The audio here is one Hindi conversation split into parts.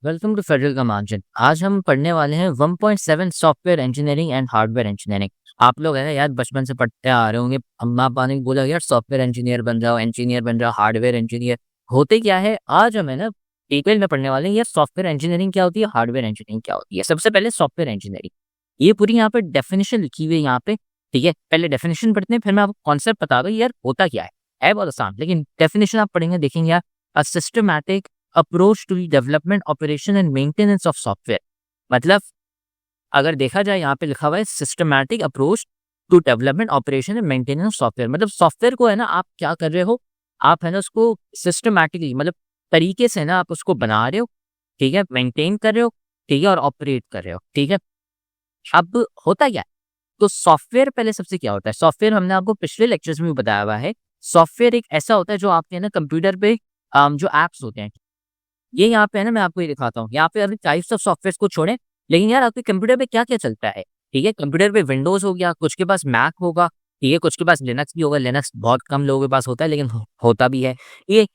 वेलकम टू फेडरल का मार्जिन। आज हम पढ़ने वाले हैं 1.7 software engineering and hardware engineering. आप लोग है ना यार बचपन से पढ़ते आ रहे होंगे, अम्मा पापा ने बोला यार सॉफ्टवेयर इंजीनियर बन जाओ, हार्डवेयर इंजीनियर। होते क्या है, आज हम है ना डिटेल में पढ़ने वाले हैं यार सॉफ्टवेयर इंजीनियरिंग क्या होती है, हार्डवेयर इंजीनियरिंग क्या होती है। सबसे पहले सॉफ्टवेयर इंजीनियरिंग, ये पूरी यहाँ पे डेफिनेशन लिखी हुई है यहाँ पे। ठीक है, पहले डेफिनेशन पढ़ते हैं, फिर मैं आपको कॉन्सेप्ट बता दूँ यार होता क्या है बहुत आसान, लेकिन डेफिनेशन आप पढ़ेंगे देखेंगे यार, a systematic approach to the development operation and maintenance of software. मतलब अगर देखा जाए यहाँ पे लिखा हुआ है systematic approach to development operation and maintenance of software. मतलब सॉफ्टवेयर को है ना आप क्या कर रहे हो, आप है ना उसको सिस्टमैटिकली मतलब तरीके से ना आप उसको बना रहे हो, ठीक है, मेंटेन कर रहे हो, ठीक है, और ऑपरेट कर रहे हो। ठीक है, अब होता क्या है, तो सॉफ्टवेयर पहले सबसे क्या होता है, सॉफ्टवेयर हमने आपको पिछले लेक्चर्स में भी बताया हुआ है। सॉफ्टवेयर एक ऐसा होता है जो आपके है ना कंप्यूटर पे जो एप्स होते हैं, ये यहाँ पे है ना मैं आपको ये दिखाता हूँ। यहाँ पे अभी टाइप्स ऑफ सॉफ्टवेयर को छोड़ें, लेकिन यार आपके कंप्यूटर पे क्या क्या चलता है। ठीक है, कंप्यूटर पे विंडोज हो गया, कुछ के पास मैक होगा, ठीक है, कुछ के पास लिनक्स भी होगा। लिनक्स बहुत कम लोगों के पास होता है, लेकिन होता भी है। ये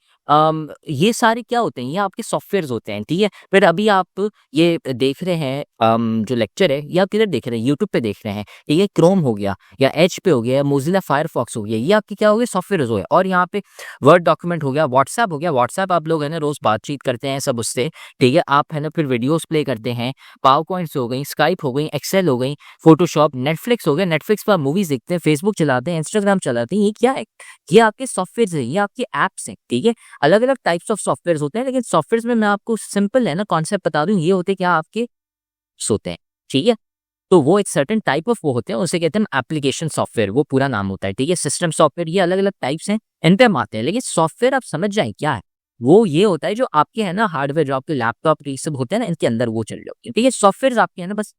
ये सारे क्या होते हैं, ये आपके सॉफ्टवेयर होते हैं। ठीक है, फिर अभी आप ये देख रहे हैं जो लेक्चर है, ये आप किधर देख रहे हैं, यूट्यूब पे देख रहे हैं। ठीक है, क्रोम हो गया या एज पे हो गया या मोजिला फायरफॉक्स हो गया, ये आपके क्या हो गए, सॉफ्टवेयर हो गए। और यहाँ पे वर्ड डॉक्यूमेंट हो गया, व्हाट्सएप हो गया, व्हाट्सएप आप लोग है ना रोज बातचीत करते हैं सब उससे। ठीक है, आप है ना फिर वीडियोस प्ले करते हैं, पावर पॉइंट्स हो गई, स्काइप हो गई, एक्सेल हो गई, फोटोशॉप, नेटफ्लिक्स हो गया, नेटफ्लिक्स पर मूवीज देखते हैं, फेसबुक चलाते हैं, इंस्टाग्राम चलाते हैं। ये क्या है, ये आपके सॉफ्टवेयर है, ये आपके एप्स हैं। ठीक है, अलग अलग टाइप्स ऑफ सॉफ्टवेयर होते हैं, लेकिन सॉफ्टवेयर में मैं आपको सिंपल है ना कॉन्सेप्ट बता दूं, ये होते क्या आपके होते हैं। ठीक है, तो वो एक सर्टेन टाइप ऑफ वो होते हैं, उसे कहते हैं एप्लीकेशन सॉफ्टवेयर, वो पूरा नाम होता है। ठीक है, सिस्टम सॉफ्टवेयर, ये अलग अलग टाइप्स हैं, इन पे हम आते हैं। लेकिन सॉफ्टवेयर आप समझ जाए क्या है, वो ये होता है जो आपके है ना हार्डवेयर, जो आपके लैपटॉप ये सब होते हैं ना, इनके अंदर वो चल रहे होते हैं। ठीक है, सॉफ्टवेयर आपके है ना बस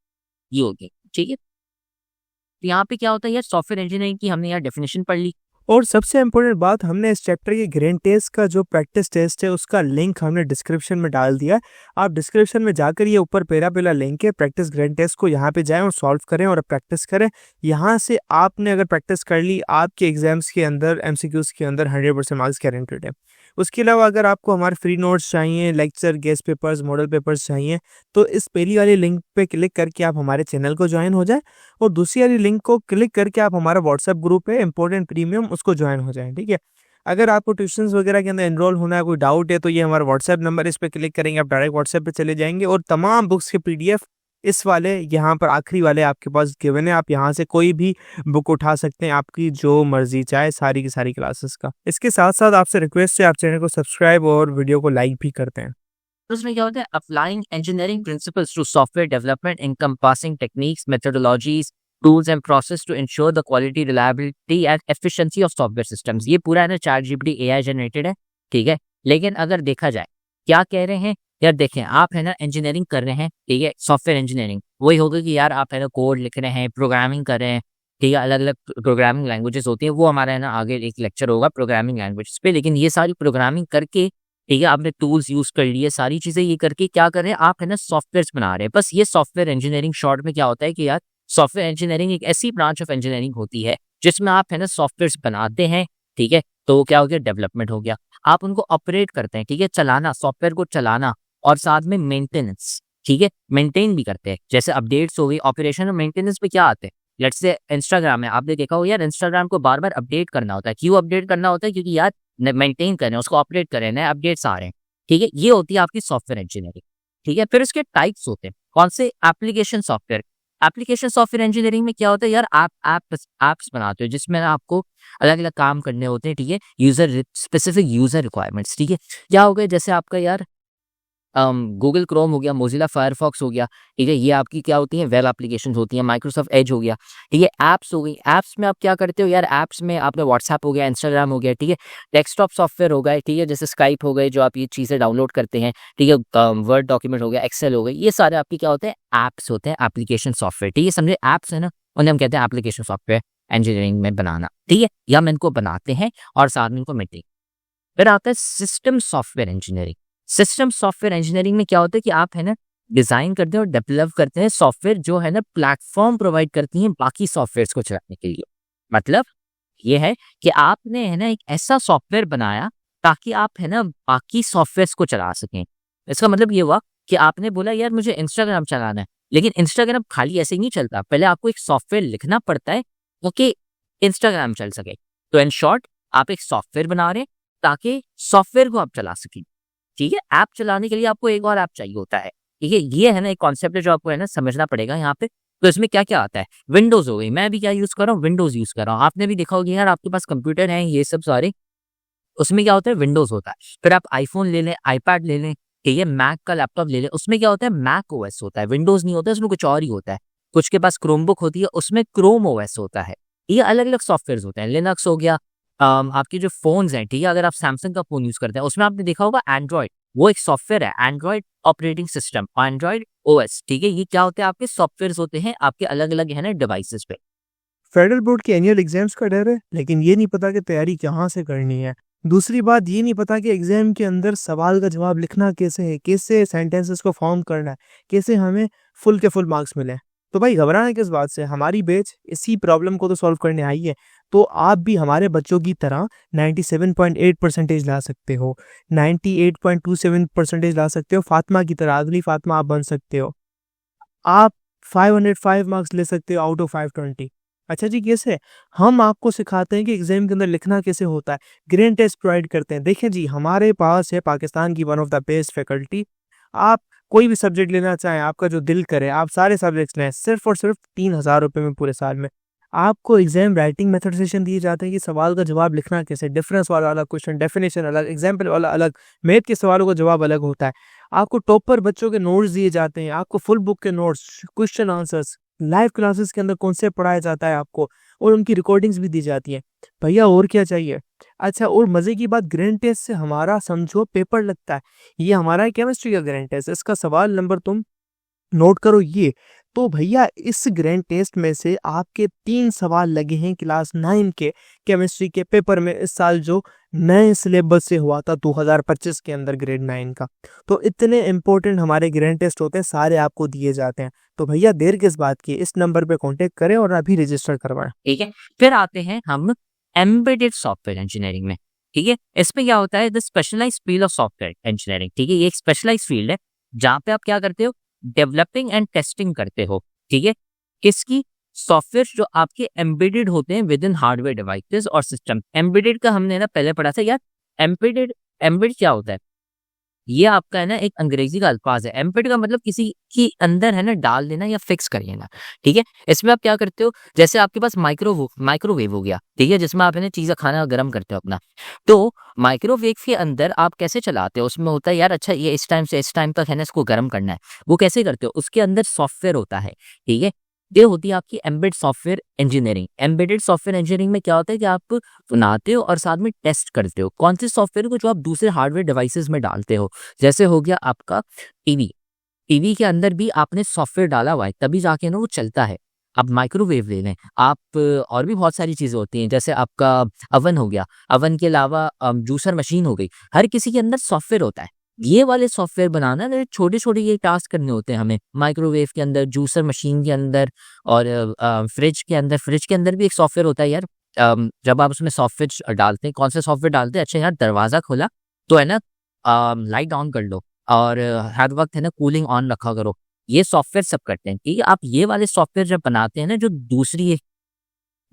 ये होगी। ठीक है, तो यहाँ पे क्या होता है यार, सॉफ्टवेयर इंजीनियरिंग की हमने यार डेफिनेशन पढ़ ली। और सबसे इम्पोर्टेंट बात, हमने इस चैप्टर के ग्रेन टेस्ट का जो प्रैक्टिस टेस्ट है उसका लिंक हमने डिस्क्रिप्शन में डाल दिया है। आप डिस्क्रिप्शन में जाकर ये ऊपर पहला लिंक है प्रैक्टिस ग्रेन टेस्ट को, यहाँ पे जाएं और सॉल्व करें और प्रैक्टिस करें। यहाँ से आपने अगर प्रैक्टिस कर ली, आपके एग्जाम्स के अंदर एमसीक्यूज के अंदर 100% मार्क्स गारंटेड है। उसके अलावा अगर आपको हमारे फ्री नोट्स चाहिए, lecture, guest papers, model papers चाहिए, तो इस पहली वाली लिंक पे क्लिक करके आप हमारे चैनल को ज्वाइन हो जाए और दूसरी वाली लिंक को क्लिक करके आप हमारा व्हाट्सएप ग्रुप है इंपॉर्टेंट प्रीमियम, उसको ज्वाइन हो जाएं। ठीक है, अगर आपको ट्यूशंस वगैरह के अंदर एनरोल होना है, कोई डाउट है, तो ये हमारा व्हाट्सएप नंबर, इस पर क्लिक करेंगे आप डायरेक्ट व्हाट्सएप पे चले जाएंगे और तमाम बुक्स के पीडीएफ इस वाले यहाँ पर आखिरी वाले आपके पास गिवन है। आप यहाँ से कोई भी बुक उठा सकते हैं, आपकी जो मर्जी चाहे, सारी की सारी क्लासेस का। इसके साथ साथ आपसे रिक्वेस्ट है, आप चैनल को सब्सक्राइब और वीडियो को लाइक भी करते हैं। तो उसमें क्या होता है, applying engineering principles to software development encompassing techniques, methodologies, tools and process to ensure the quality, reliability and efficiency of software systems. ये पूरा है ना चैट जीपीटी एआई जनरेटेड है। ठीक है, लेकिन अगर देखा जाए क्या कह रहे हैं यार, देखें आप है ना इंजीनियरिंग कर रहे हैं, ठीक है, सॉफ्टवेयर इंजीनियरिंग वही होगा कि यार आप है ना कोड लिख रहे हैं, प्रोग्रामिंग कर रहे हैं। ठीक है, अलग अलग प्रोग्रामिंग लैंग्वेजेस होती है, वो हमारा है ना आगे एक लेक्चर होगा प्रोग्रामिंग लैंग्वेजेस पे। लेकिन ये सारी प्रोग्रामिंग करके, ठीक है, आपने टूल्स यूज कर लिए, सारी चीजें ये करके क्या कर रहे हैं आप है ना सॉफ्टवेयर बना रहे हैं। बस ये सॉफ्टवेयर इंजीनियरिंग शॉर्ट में क्या होता है कि यार सॉफ्टवेयर इंजीनियरिंग एक ऐसी ब्रांच ऑफ इंजीनियरिंग होती है जिसमें आप है ना सॉफ्टवेयर बनाते हैं। ठीक है, तो क्या हो गया, डेवलपमेंट हो गया, आप उनको ऑपरेट करते हैं, ठीक है, चलाना, सॉफ्टवेयर को चलाना, और साथ में मेंटेनेंस, ठीक है, मेंटेन भी करते हैं। जैसे अपडेट्स हो गई, ऑपरेशन और मेंटेनेंस पे क्या आते हैं, लेट्स से इंस्टाग्राम में आपने देखा हो यार, इंस्टाग्राम को बार बार अपडेट करना होता है। क्यों अपडेट करना होता है, क्योंकि यार मेंटेन करें उसको, ऑपरेट करें, नए अपडेट्स आ रहे हैं। ठीक है, ये होती है आपकी सॉफ्टवेयर इंजीनियरिंग। ठीक है, फिर इसके टाइप्स होते हैं कौन से, application software. Application software engineering में क्या होता है यार, आप एप्स बनाते हो जिसमें आपको अलग अलग काम करने होते हैं। ठीक है, यूजर स्पेसिफिक यूजर रिक्वायरमेंट्स। ठीक है, क्या हो गया, जैसे आपका यार गूगल क्रोम हो गया, मोजिला फायरफॉक्स हो गया। ठीक है, ये आपकी क्या होती है, वेब एप्लीकेशन होती है, माइक्रोसॉफ्ट एज हो गया। ठीक है, ऐप्स हो गई, ऐप्स में आप क्या करते हो यार, ऐप्स में आपने व्हाट्सएप हो गया, इंस्टाग्राम हो गया। ठीक है, डेस्कटॉप सॉफ्टवेयर हो गए, ठीक है, जैसे स्काइप हो गए, जो आप ये चीज़ें डाउनलोड करते हैं। ठीक है, वर्ड डॉक्यूमेंट हो गया, एक्सेल हो गई, ये सारे आपकी क्या होते हैं, ऐप्स होते हैं, एप्लीकेशन सॉफ्टवेयर। ठीक है, समझे, ऐप्स है ना, उन्हें हम कहते हैं एप्लीकेशन सॉफ्टवेयर इंजीनियरिंग में बनाना। ठीक है, या हम इनको बनाते हैं और साथ में इनको मेंटेन। फिर आता है system software engineering. System software engineering में क्या होता है कि आप है ना डिजाइन करते हैं और डेवलप करते हैं सॉफ्टवेयर जो है ना प्लेटफॉर्म प्रोवाइड करती हैं बाकी सॉफ्टवेयर को चलाने के लिए। मतलब ये है कि आपने है ना एक ऐसा सॉफ्टवेयर बनाया ताकि आप है ना बाकी सॉफ्टवेयर को चला सकें। इसका मतलब ये हुआ कि आपने बोला यार मुझे इंस्टाग्राम चलाना है, लेकिन इंस्टाग्राम खाली ऐसे ही नहीं चलता, पहले आपको एक सॉफ्टवेयर लिखना पड़ता है ताकि इंस्टाग्राम चल सके। तो इन शॉर्ट आप एक सॉफ्टवेयर बना रहे हैं ताकि सॉफ्टवेयर को आप चला सकें, ठीक है। ऐप चलाने के लिए आपको एक और ऐप चाहिए होता है, ठीक है। ये है ना एक कॉन्सेप्ट है जो आपको है ना समझना पड़ेगा यहाँ पे। तो इसमें क्या-क्या आता है, विंडोज़ हो गई, मैं भी क्या यूज़ कर रहा हूँ, विंडोज़ यूज़ कर रहा हूँ। आपने भी देखा होगा यार आपके पास कंप्यूटर है ये सब सारे, उसमें क्या होता है विंडोज़ होता है। फिर आप आईफ़ोन ले लें, आईपैड ले लें, ठीक है, मैक का लैपटॉप ले लें, उसमें क्या होता है मैक ओएस होता है, विंडोज़ नहीं होता है, उसमें कुछ और ही होता है। कुछ के पास क्रोमबुक होती है, उसमें क्रोम ओएस होता है। ये अलग-अलग सॉफ्टवेयर्स होते हैं। लिनक्स हो गया, आपके जो फ़ोन्स हैं, ठीक है, अगर आप सैमसंग का फ़ोन यूज़ करते हैं, उसमें आपने देखा होगा एंड्रॉइड, वो एक सॉफ्टवेयर है, Android operating system, Android OS, ठीक है। ये क्या होते हैं आपके सॉफ्टवेयर्स होते हैं आपके अलग-अलग है ना डिवाइसेज़ पे। फेडरल बोर्ड के एनुअल एग्जाम्स का डर है, लेकिन ये नहीं पता कि तैयारी कहाँ से करनी है। दूसरी बात ये नहीं पता कि एग्जाम के अंदर सवाल का जवाब लिखना कैसे है, कैसे सेंटेंसेस को फॉर्म करना है, कैसे हमें फुल के फुल मार्क्स मिले। तो भाई घबराना किस बात से, हमारी बैच इसी प्रॉब्लम को तो सॉल्व करने आई है। तो आप भी हमारे बच्चों की तरह 97.8 परसेंटेज ला सकते हो, 98.27 परसेंटेज ला सकते हो, फातिमा की तरह, अगली फातिमा आप बन सकते हो। आप 505 मार्क्स ले सकते हो आउट ऑफ 520। अच्छा जी, कैसे? हम आपको सिखाते हैं कि एग्जाम के अंदर लिखना कैसे होता है, ग्रेड टेस्ट प्रोवाइड करते हैं। देखिए जी, हमारे पास है पाकिस्तान की one of the best faculty. आप कोई भी सब्जेक्ट लेना चाहें, आपका जो दिल करे, आप सारे सब्जेक्ट्स लें, सिर्फ और सिर्फ 3,000 रुपये में पूरे साल में। आपको एग्जाम राइटिंग मेथड सेशन दिए जाते हैं कि सवाल का जवाब लिखना कैसे, डिफरेंस वाला अलग क्वेश्चन, डेफिनेशन अलग, एग्जाम्पल वाला अलग, मैथ के सवालों का जवाब अलग होता है। आपको टॉपर बच्चों के नोट्स दिए जाते हैं, आपको फुल बुक के notes, question answers, live classes के अंदर कॉन्सेप्ट पढ़ाया जाता है आपको, और उनकी रिकॉर्डिंग्स भी दी जाती हैं। भैया और क्या चाहिए? अच्छा, और मज़े की बात, ग्रैंड टेस्ट से हमारा समझो पेपर लगता है। ये हमारा है केमिस्ट्री का ग्रैंड टेस्ट, इसका सवाल नंबर तुम नोट करो ये। तो भैया इस ग्रैंड टेस्ट में से आपके 3 सवाल लगे हैं क्लास 9 के केमिस्ट्री के पेपर में, इस साल जो नए सिलेबस से हुआ था 2025 के अंदर ग्रेड 9 का। तो इतने इंपॉर्टेंट हमारे ग्रैंड टेस्ट होते हैं, सारे आपको दिए जाते हैं। तो भैया देर किस बात की, इस नंबर पे कांटेक्ट करें और अभी रजिस्टर करवाएं। ठीक है। फिर आते हैं हम एम्बेडेड सॉफ्टवेयर इंजीनियरिंग में, ठीक है। इसमें क्या होता है the specialised field of software engineering, ठीक है। ये एक स्पेशलाइज्ड फील्ड है जहाँ पे आप क्या करते हो, डेवलपिंग एंड टेस्टिंग करते हो, ठीक है। किसकी? सॉफ्टवेयर जो आपके एम्बेडेड होते हैं विद इन हार्डवेयर डिवाइसेस और सिस्टम। एम्बेडेड का हमने ना पहले पढ़ा था यार। एम्बेडेड एम्बेड क्या होता है? ये आपका है ना एक अंग्रेजी का अल्फाज है। एम्बेड का मतलब किसी की अंदर है ना डाल देना या फिक्स कर लेना, ठीक है। इसमें आप क्या करते हो, जैसे आपके पास माइक्रोवेव हो गया, ठीक है, जिसमें आप है ना चीज़ें खाना गर्म करते हो अपना। तो माइक्रोवेव के अंदर आप कैसे चलाते हो, उसमें होता है यार अच्छा ये इस टाइम से इस टाइम तक है ना इसको गर्म करना है। वो कैसे करते हो, उसके अंदर सॉफ्टवेयर होता है, ठीक है। ये होती है आपकी embed software engineering. Embedded software engineering में क्या होता है कि आप बनाते हो और साथ में टेस्ट करते हो कौन से सॉफ्टवेयर को जो आप दूसरे हार्डवेयर डिवाइसेस में डालते हो। जैसे हो गया आपका टीवी, टीवी के अंदर भी आपने सॉफ्टवेयर डाला हुआ है तभी जाके ना वो चलता है। आप माइक्रोवेव ले लें, आप और भी बहुत सारी चीज़ें होती हैं, जैसे आपका अवन हो गया, अवन के अलावा जूसर मशीन हो गई, हर किसी के अंदर सॉफ्टवेयर होता है। ये वाले सॉफ्टवेयर बनाना ना छोटे-छोटे ये टास्क करने होते हैं हमें, माइक्रोवेव के अंदर, जूसर मशीन के अंदर और फ्रिज के अंदर भी एक सॉफ्टवेयर होता है यार। जब आप उसमें सॉफ्टवेयर डालते हैं, कौन सा सॉफ्टवेयर डालते हैं, अच्छा यार दरवाज़ा खोला तो है ना लाइट ऑन कर लो और हर वक़्त है ना कूलिंग ऑन रखा करो। ये सॉफ्टवेयर सब करते हैं, ठीक है। आप ये वाले सॉफ्टवेयर जब बनाते हैं ना जो दूसरी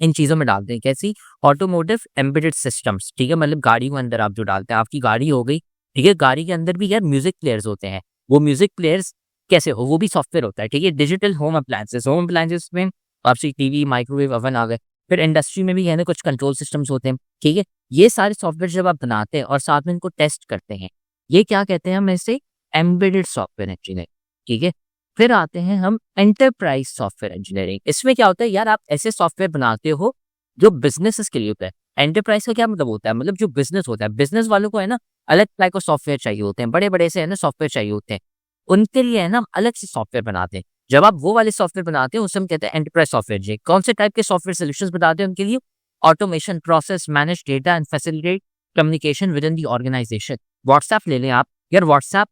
इन चीज़ों में डालते हैं, कैसी? ऑटोमोटिव एम्बेडेड सिस्टम्स, ठीक है, मतलब गाड़ी के अंदर आप जो डालते हैं, आपकी गाड़ी हो गई, ठीक है, गाड़ी के अंदर भी यार म्यूज़िक प्लेयर्स होते हैं। वो म्यूज़िक प्लेयर्स कैसे हो, वो भी सॉफ्टवेयर होता है, ठीक है। डिजिटल होम अप्लायंसेस में आपसी टीवी, माइक्रोवेव, ओवन आ गए। फिर इंडस्ट्री में भी है ना कुछ कंट्रोल सिस्टम्स होते हैं, ठीक है। ये सारे सॉफ्टवेयर जब आप बनाते हैं और साथ में इनको टेस्ट करते हैं, ये क्या कहते हैं हम इसे? एम्बेडेड सॉफ्टवेयर इंजीनियरिंग, ठीक है। फिर आते हैं हम एंटरप्राइज सॉफ्टवेयर इंजीनियरिंग। इसमें क्या होता है यार, आप ऐसे सॉफ्टवेयर बनाते हो जो बिजनेसेस के लिए होता है। एंटरप्राइज का क्या मतलब होता है? मतलब जो बिजनेस होता है, बिजनेस वालों को है ना अलग टाइप का सॉफ्टवेयर चाहिए होते हैं, बड़े बड़े से है ना सॉफ्टवेयर चाहिए होते हैं, उनके लिए है ना हम अलग से सॉफ्टवेयर बनाते हैं। जब आप वो वाले सॉफ्टवेयर बनाते हैं उसे हम कहते हैं एंटरप्राइज सॉफ्टवेयर जी। कौन से टाइप के सॉफ्टवेयर सोल्यूशंस बनाते हैं उनके लिए? Automation, process, manage data and facilitate communication within the organisation. WhatsApp ले लें आप, यार व्हाट्सएप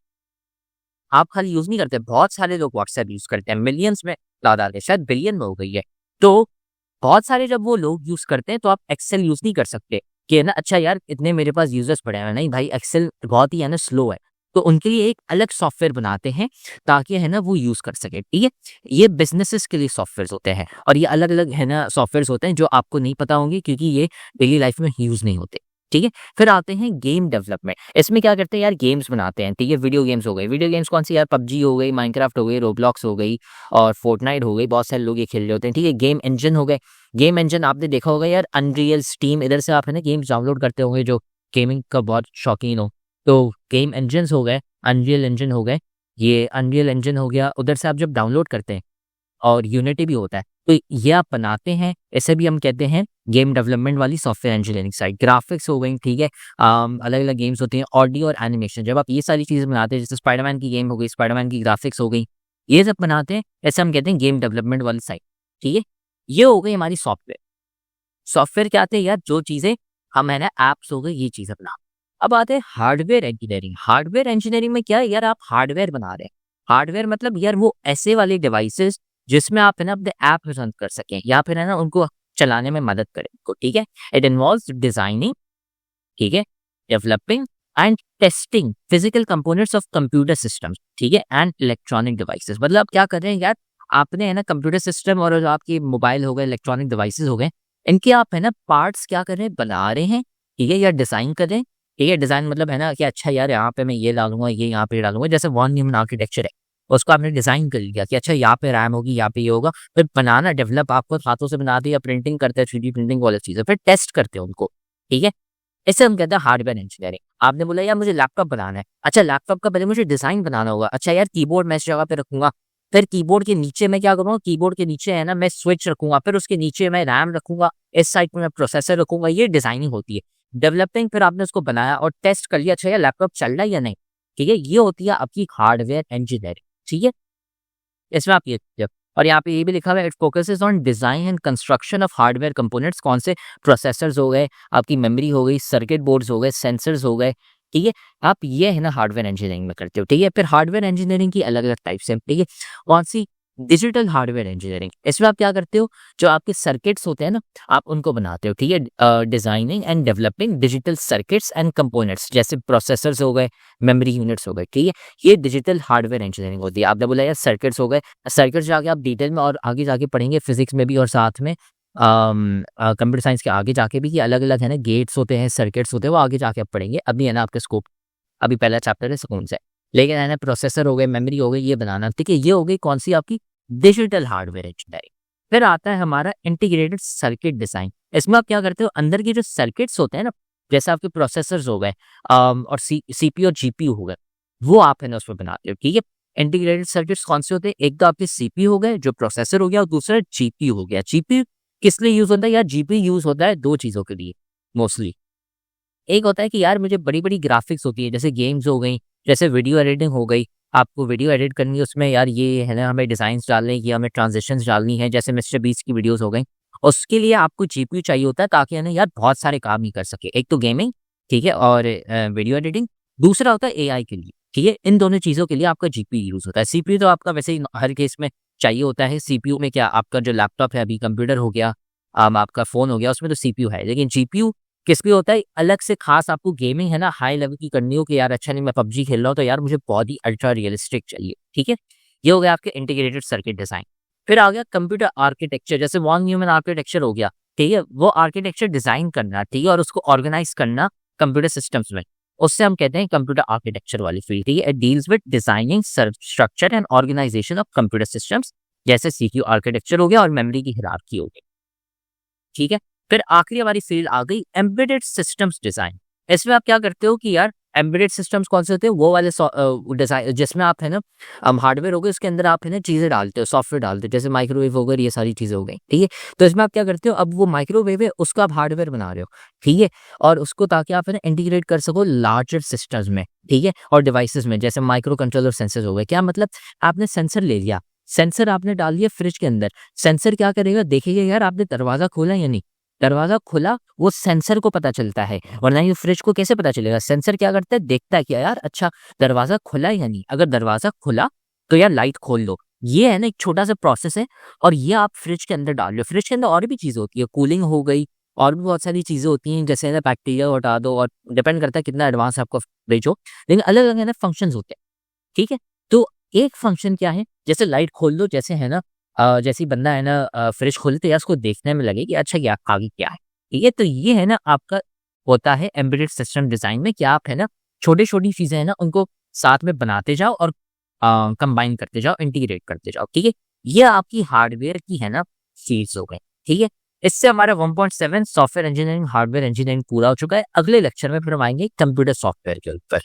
आप खाली यूज़ नहीं करते, बहुत सारे लोग व्हाट्सएप यूज़ करते हैं, मिलियंस में तादाद है, शायद बिलियन में हो गई है। तो बहुत सारे जब वो लोग यूज़ करते हैं तो आप एक्सेल यूज़ नहीं कर सकते कि है ना अच्छा यार इतने मेरे पास यूज़र्स पड़े हैं, नहीं भाई एक्सेल बहुत ही है ना स्लो है। तो उनके लिए एक अलग सॉफ्टवेयर बनाते हैं ताकि है ना वो यूज़ कर सके, ठीक है? ये बिज़नेसेस के लिए सॉफ्टवेयर्स होते हैं और ये अलग-अलग है ना सॉफ्टवेयर्स होते हैं जो आपको नहीं पता होंगे क्योंकि ये डेली लाइफ़ में यूज़ नहीं होते, ठीक है? फिर आते हैं गेम डेवलपमेंट। इसमें क्या करते हैं यार, गेम्स बनाते हैं, ठीक है? वीडियो गेम्स हो गई। वीडियो गेम्स कौन सी यार, पबजी हो गई, माइनक्राफ्ट हो गई, रोब्लॉक्स हो गई और फोर्टनाइट हो गई। बहुत सारे लोग ये खेल रहे होते हैं, ठीक है? गेम इंजन हो गए। गेम इंजन आपने देखा होगा यार, अनरियल, स्टीम, इधर से आप है ना गेम्स डाउनलोड करते होंगे जो गेमिंग का बहुत शौकीन हो। तो गेम इंजन्स हो गए, अनरियल इंजन हो गए, ये अनरियल इंजन हो गया, उधर से आप जब डाउनलोड करते हैं और यूनिटी भी होता है, तो ये आप बनाते हैं, इसे भी हम कहते हैं गेम डेवलपमेंट वाली सॉफ्टवेयर इंजीनियरिंग साइड। ग्राफिक्स हो गई, ठीक है? अलग-अलग गेम्स होती हैं, ऑडियो और एनिमेशन, जब आप ये सारी चीज़ें बनाते हैं, जैसे स्पाइडरमैन की गेम हो गई, स्पाइडरमैन की ग्राफिक्स हो गई, ये सब बनाते हैं, ऐसे हम कहते हैं गेम डेवलपमेंट वाली साइड, ठीक है? ये हो गई हमारी सॉफ्टवेयर। सॉफ्टवेयर क्या आते हैं यार, जो चीज़ें हम है ना ऐप्स हो गए, ये चीज़ें बना। अब आते हैं हार्डवेयर इंजीनियरिंग। हार्डवेयर इंजीनियरिंग में क्या है यार, आप हार्डवेयर बना रहे हैं। हार्डवेयर मतलब यार वो ऐसे वाले डिवाइसेस जिसमें आप है ना अपने ऐप रन कर सकें या फिर है ना उनको चलाने में मदद करें उनको, ठीक है? इट इन्वॉल्व्स डिजाइनिंग, ठीक है, developing and testing physical components of computer systems, ठीक है, एंड इलेक्ट्रॉनिक डिवाइसेस। मतलब आप क्या कर रहे हैं यार, आपने है ना कंप्यूटर सिस्टम और जो आपके मोबाइल हो गए, इलेक्ट्रॉनिक डिवाइसेस हो गए, इनके आप है ना पार्ट्स क्या कर रहे हैं, बना रहे हैं, ठीक है, या डिजाइन कर रहे हैं, ठीक है? डिजाइन मतलब है ना कि अच्छा यार यहाँ पे मैं ये डालूंगा, ये यहाँ पे डालूंगा, जैसे वन ह्यूमन आर्किटेक्चर है, उसको आपने डिजाइन कर लिया कि अच्छा यहाँ पे रैम होगी, यहाँ पे ये होगा, फिर बनाना, डेवलप आपको हाथों से बनाते या प्रिंटिंग करते हैं, 3D प्रिंटिंग वाली चीजें, फिर टेस्ट करते हैं उनको, ठीक है? इसे हम कहते हैं हार्डवेयर इंजीनियरिंग। आपने बोला यार मुझे लैपटॉप बनाना है, अच्छा लैपटॉप का पहले मुझे डिजाइन बनाना होगा, अच्छा यार कीबोर्ड मैं इस जगह पे रखूंगा, फिर कीबोर्ड के नीचे मैं क्या करूंगा, कीबोर्ड के नीचे है ना मैं स्विच रखूंगा, फिर उसके नीचे मैं रैम रखूंगा, इस साइड पे मैं प्रोसेसर रखूंगा, ये डिजाइनिंग होती है। डेवलपिंग, फिर आपने उसको बनाया और टेस्ट कर लिया, अच्छा यार लैपटॉप चल रहा है या नहीं, ठीक है? ये होती है आपकी हार्डवेयर इंजीनियरिंग, ठीक है? इसमें आप ये और यहाँ पे ये भी लिखा हुआ है, it focuses on design and construction of hardware components. कौन से? प्रोसेसर्स हो गए, आपकी मेमोरी हो गई, सर्किट बोर्ड्स हो गए, सेंसर्स हो गए, ठीक है? आप ये है ना हार्डवेयर इंजीनियरिंग में करते हो, ठीक है? फिर हार्डवेयर इंजीनियरिंग की अलग अलग टाइप्स हैं, ठीक है? कौन सी? Digital hardware engineering. इसमें आप क्या करते हो, जो आपके सर्किट्स होते हैं ना, आप उनको बनाते हो, ठीक है? Designing and developing digital circuits and components, जैसे प्रोसेसर्स हो गए, मेमोरी यूनिट्स हो गए, ठीक है? ये डिजिटल हार्डवेयर इंजीनियरिंग होती है। आपने बोला यार सर्किट्स हो गए, सर्किट्स जाके आप डिटेल में और आगे जाके पढ़ेंगे फिजिक्स में भी और साथ में कंप्यूटर साइंस के आगे जाके भी, कि अलग अलग है ना गेट्स होते हैं, सर्किट्स होते हैं, वो आगे जाके आप पढ़ेंगे। अभी है ना आपके स्कोप, अभी पहला चैप्टर है सुकून से, लेकिन है ना प्रोसेसर हो गए, मेमोरी हो गई, ये बनाना, ठीक है? ये हो गई कौन सी आपकी डिजिटल हार्डवेयर इंजीनियरिंग। फिर आता है हमारा इंटीग्रेटेड सर्किट डिजाइन। इसमें आप क्या करते हो, अंदर के जो सर्किट्स होते हैं ना, जैसे आपके प्रोसेसर्स हो गए और सीपीयू और जीपीयू हो गए, वो आप है ना उसमें बनाते हो, ठीक है? इंटीग्रेटेड सर्किट्स कौन से होते हैं? एक तो आपके सीपीयू हो गए जो प्रोसेसर हो गया, और दूसरा जीपीयू हो गया। जीपीयू किस लिए यूज होता है यार? जीपीयू यूज होता है दो चीजों के लिए मोस्टली। एक होता है कि यार मुझे बड़ी-बड़ी ग्राफ़िक्स होती है, जैसे गेम्स हो गई, जैसे वीडियो एडिटिंग हो गई, आपको वीडियो एडिट करनी है, उसमें यार ये है ना हमें डिज़ाइन्स डालने हैं, ये हमें ट्रांज़िशंस डालनी है, जैसे मिस्टर बीस्ट की वीडियोज़ हो गई। उसके लिए आपको जीपीयू चाहिए होता है ताकि है ना यार बहुत सारे काम ही कर सके। एक तो गेमिंग, ठीक है? और वीडियो एडिटिंग, दूसरा होता है एआई के लिए, ठीक है? इन दोनों चीज़ों के लिए आपका जीपीयू यूज़ होता है। सीपीयू तो आपका वैसे ही हर केस में चाहिए होता है। सीपीयू में क्या, आपका जो लैपटॉप है अभी, कंप्यूटर हो गया, आपका फ़ोन हो गया, उसमें तो सीपीयू है, लेकिन जीपीयू किस लिए होता है? अलग से खास आपको गेमिंग है ना हाई लेवल की करनी हो कि यार अच्छा नहीं मैं पबजी खेल रहा हूँ, तो यार मुझे बहुत ही अल्ट्रा रियलिस्टिक चाहिए, ठीक है? ये हो गया आपके इंटीग्रेटेड सर्किट डिजाइन। फिर आ गया कंप्यूटर आर्किटेक्चर, जैसे वन ह्यूमन आर्किटेक्चर हो गया, ठीक है? वो आर्किटेक्चर डिजाइन करना, ठीक है? और उसको ऑर्गेनाइज करना कंप्यूटर सिस्टम्स में, उससे हम कहते हैं कंप्यूटर आर्किटेक्चर वाली फील्ड, ठीक है? It deals with designing structure and organisation of computer systems, जैसे सीपीयू आर्किटेक्चर हो गया और मेमोरी की हिरार्की हो गई, ठीक है? फिर आखिरी हमारी फील्ड आ गई एम्बेडेड सिस्टम्स डिजाइन। इसमें आप क्या करते हो कि यार एम्बेडेड सिस्टम्स कौन से होते हैं? वो वाले डिजाइन जिसमें आप है ना हार्डवेयर हो गए, उसके अंदर आप है ना चीजें डालते हो, सॉफ्टवेयर डालते हो, जैसे माइक्रोवेव हो गई, ये सारी चीजें हो गई, ठीक है? तो इसमें आप क्या करते हो, अब वो माइक्रोवेव है उसका आप हार्डवेयर बना रहे हो, ठीक है? और उसको ताकि आप है ना इंटीग्रेट कर सको लार्जर सिस्टम्स में, ठीक है? और डिवाइसेस में, जैसे माइक्रो कंट्रोलर सेंसर हो गए। क्या मतलब? आपने सेंसर ले लिया, सेंसर आपने डाल दिया फ्रिज के अंदर, सेंसर क्या करेगा, देखेगा यार आपने दरवाजा खोला या नहीं, दरवाजा खुला, वो सेंसर को पता चलता है, वरना ये फ्रिज को कैसे पता चलेगा? सेंसर क्या करता है, देखता है कि यार अच्छा दरवाजा खुला है या नहीं, अगर दरवाजा खुला तो यार लाइट खोल लो। ये है ना एक छोटा सा प्रोसेस है, और ये आप फ्रिज के अंदर डाल लो। फ्रिज के अंदर और भी चीज होती है, कूलिंग हो गई और भी बहुत सारी चीज़ें होती हैं, जैसे है ना बैक्टीरिया हटा दो, और डिपेंड करता है कितना एडवांस आपका फ्रिज हो, लेकिन अलग-अलग है ना फंक्शंस होते हैं, ठीक है? तो एक फंक्शन क्या है, जैसे लाइट खोल दो, जैसे है ना जैसे ही बंदा है ना फ्रिज खोले तो यार उसको देखने में लगे कि अच्छा ये आगे क्या है, ठीक है? तो ये है ना आपका होता है एम्बेडेड सिस्टम डिज़ाइन में कि आप है ना छोटी-छोटी चीज़ें हैं ना उनको साथ में बनाते जाओ और कंबाइन करते जाओ, इंटीग्रेट करते जाओ, ठीक है? ये आपकी हार्डवेयर की है ना चीज़ हो गई, ठीक है? इससे हमारा 1.7 सॉफ्टवेयर इंजीनियरिंग, हार्डवेयर इंजीनियरिंग पूरा हो चुका है। अगले लेक्चर में फिर हम आएँगे कंप्यूटर सॉफ्टवेयर के ऊपर।